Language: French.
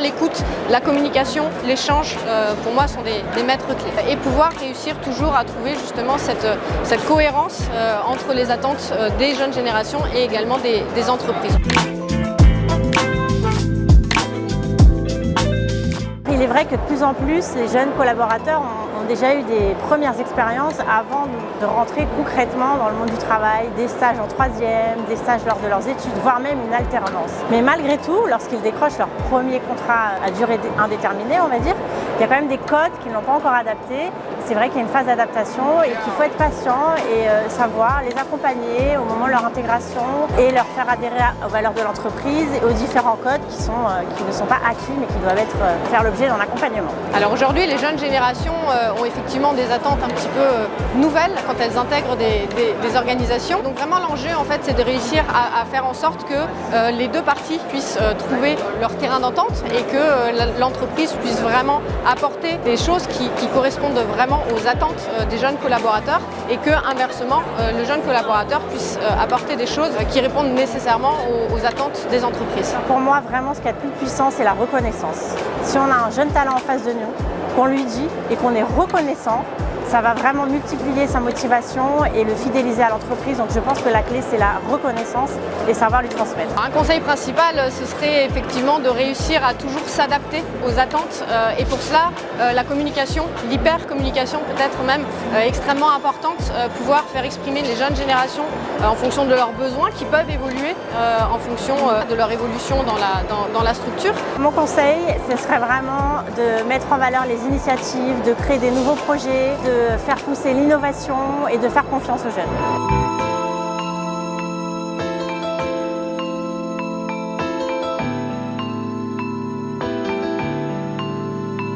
l'écoute, la communication, l'échange, pour moi, sont des maîtres clés. Et pouvoir réussir toujours à trouver justement cette cohérence entre les attentes des jeunes générations et également des entreprises. Il est vrai que de plus en plus, les jeunes collaborateurs ont déjà eu des premières expériences avant de rentrer concrètement dans le monde du travail, des stages en troisième, des stages lors de leurs études, voire même une alternance. Mais malgré tout, lorsqu'ils décrochent leur premier contrat à durée indéterminée, on va dire, il y a quand même des codes qu'ils n'ont pas encore adaptés. C'est vrai qu'il y a une phase d'adaptation et qu'il faut être patient et savoir les accompagner au moment de leur intégration et leur faire adhérer aux valeurs de l'entreprise et aux différents codes qui ne sont pas acquis mais qui doivent faire l'objet d'un accompagnement. Alors aujourd'hui, les jeunes générations ont effectivement des attentes un petit peu nouvelles quand elles intègrent des organisations. Donc vraiment l'enjeu en fait, c'est de réussir à faire en sorte que les deux parties puissent trouver leur terrain d'entente et que l'entreprise puisse vraiment apporter des choses qui correspondent vraiment aux attentes des jeunes collaborateurs et que inversement le jeune collaborateur puisse apporter des choses qui répondent nécessairement aux attentes des entreprises. Pour moi, vraiment, ce qui est le plus puissant, c'est la reconnaissance. Si on a un jeune talent en face de nous, qu'on lui dit et qu'on est reconnaissant, ça va vraiment multiplier sa motivation et le fidéliser à l'entreprise. Donc je pense que la clé, c'est la reconnaissance et savoir lui transmettre. Un conseil principal, ce serait effectivement de réussir à toujours s'adapter aux attentes. Et pour cela, la communication, l'hyper-communication peut-être même extrêmement importante, pouvoir faire exprimer les jeunes générations en fonction de leurs besoins qui peuvent évoluer en fonction de leur évolution dans la structure. Mon conseil, ce serait vraiment de mettre en valeur les initiatives, de créer des nouveaux projets, de faire pousser l'innovation et de faire confiance aux jeunes.